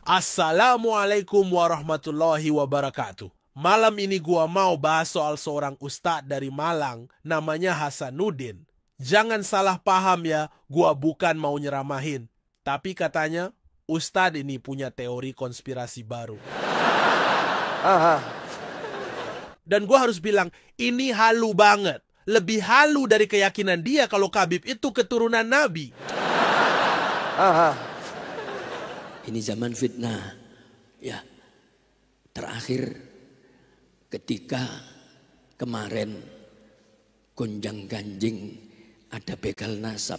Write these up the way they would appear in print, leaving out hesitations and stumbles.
Assalamualaikum warahmatullahi wabarakatuh. Malam ini gua mau bahas soal seorang ustadz dari Malang, namanya Hasanuddin. Jangan salah paham ya, gua bukan mau nyeramahin. Tapi katanya, ustadz ini punya teori konspirasi baru. Dan gua harus bilang, ini halu banget. Lebih halu dari keyakinan dia kalau Khabib itu keturunan Nabi. Ini zaman fitnah. Ya, terakhir ketika kemarin gonjang ganjing ada begal nasab.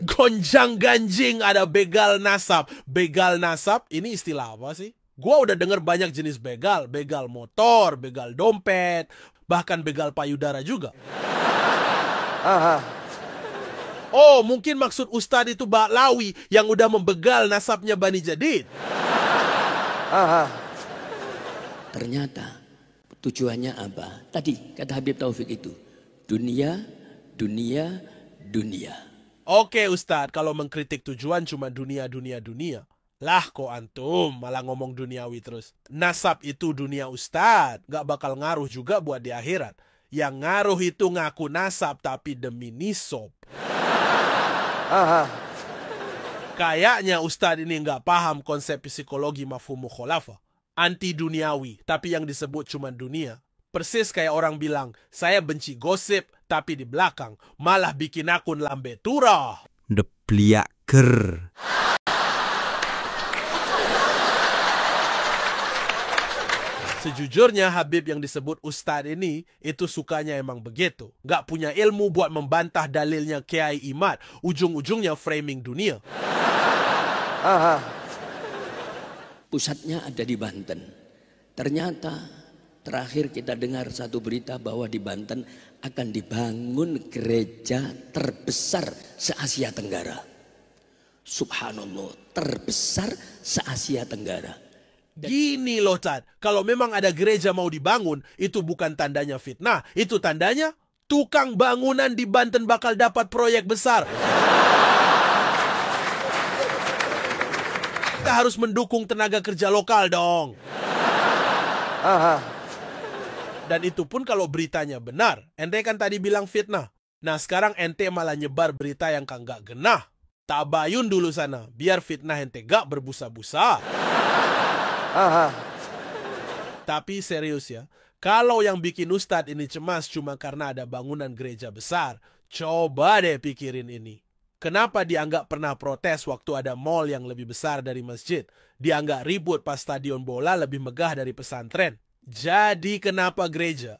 Gonjang ganjing ada begal nasab. Begal nasab ini istilah apa sih? Gua udah denger banyak jenis begal. Begal motor, begal dompet, bahkan begal payudara juga. Oh, mungkin maksud Ustadz itu Ba'lawi yang udah membegal nasabnya Bani Jadid. Ternyata tujuannya apa? Tadi kata Habib Taufik itu. Dunia, dunia, dunia. Oke Ustadz, kalau mengkritik tujuan cuma dunia, dunia, dunia. Lah kok antum malah ngomong duniawi terus. Nasab itu dunia Ustadz, gak bakal ngaruh juga buat di akhirat. Yang ngaruh itu ngaku nasab tapi demi nisab. Kayaknya Ustadz ini nggak paham konsep psikologi mafhum mukhalafah. Anti duniawi, tapi yang disebut cuma dunia. Persis kayak orang bilang, saya benci gosip, tapi di belakang malah bikin akun lambe turah. Depliaker. Sejujurnya Habib yang disebut Ustadz ini, itu sukanya emang begitu. Gak punya ilmu buat membantah dalilnya Kiai Imad. Ujung-ujungnya framing dunia. Pusatnya ada di Banten. Ternyata terakhir kita dengar satu berita bahwa di Banten akan dibangun gereja terbesar se-Asia Tenggara. Subhanallah, terbesar se-Asia Tenggara. Gini loh Tad, kalau memang ada gereja mau dibangun, itu bukan tandanya fitnah. Itu tandanya tukang bangunan di Banten bakal dapat proyek besar. Kita harus mendukung tenaga kerja lokal dong. Dan itu pun kalau beritanya benar. Ente kan tadi bilang fitnah. Nah sekarang ente malah nyebar berita yang kagak genah. Tabayun dulu sana, biar fitnah ente gak berbusa-busa. Tapi serius ya, kalau yang bikin Ustadz ini cemas cuma karena ada bangunan gereja besar, coba deh pikirin ini. Kenapa dia nggak pernah protes waktu ada mall yang lebih besar dari masjid? Dia nggak ribut pas stadion bola lebih megah dari pesantren. Jadi kenapa gereja?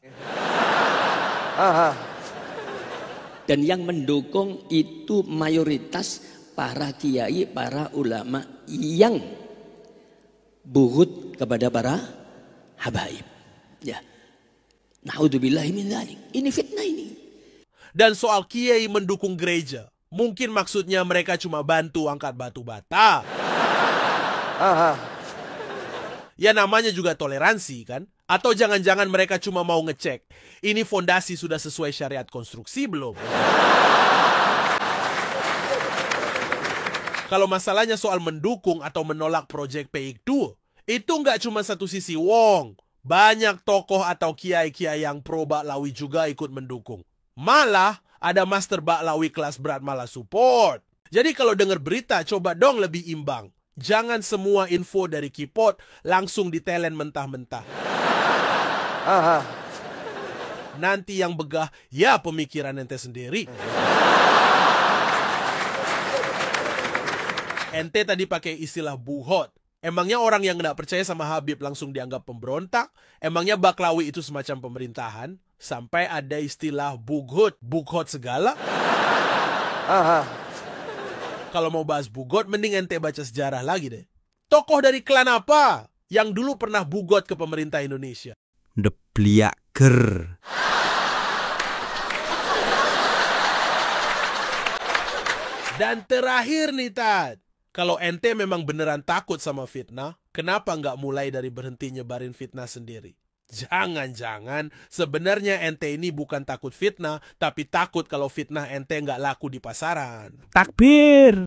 Dan yang mendukung itu mayoritas para kiai, para ulama yang bughut kepada para habaib. Ya. Na'udzubillahi min dzalik. Ini fitnah ini. Dan soal kiai mendukung gereja, mungkin maksudnya mereka cuma bantu angkat batu bata. Ya namanya juga toleransi kan? Atau jangan-jangan mereka cuma mau ngecek, ini fondasi sudah sesuai syariat konstruksi belum? Kalau masalahnya soal mendukung atau menolak proyek PIK2, itu nggak cuma satu sisi wong. Banyak tokoh atau kiai-kiai yang pro Ba'lawi juga ikut mendukung. Malah ada master Ba'lawi kelas berat malah support. Jadi kalau dengar berita, coba dong lebih imbang. Jangan semua info dari Kipot langsung ditelen mentah-mentah. Nanti yang begah, ya pemikiran ente sendiri. Ente tadi pakai istilah bughut. Emangnya orang yang nggak percaya sama Habib langsung dianggap pemberontak? Emangnya Ba'lawi itu semacam pemerintahan? Sampai ada istilah bughut. Bughut segala? Kalau mau bahas bughut, mending ente baca sejarah lagi deh. Tokoh dari klan apa yang dulu pernah bughut ke pemerintah Indonesia? Depliaker. Dan terakhir nih Tad, kalau ente memang beneran takut sama fitnah, kenapa nggak mulai dari berhenti nyebarin fitnah sendiri? Jangan-jangan sebenarnya ente ini bukan takut fitnah, tapi takut kalau fitnah ente nggak laku di pasaran. Takbir.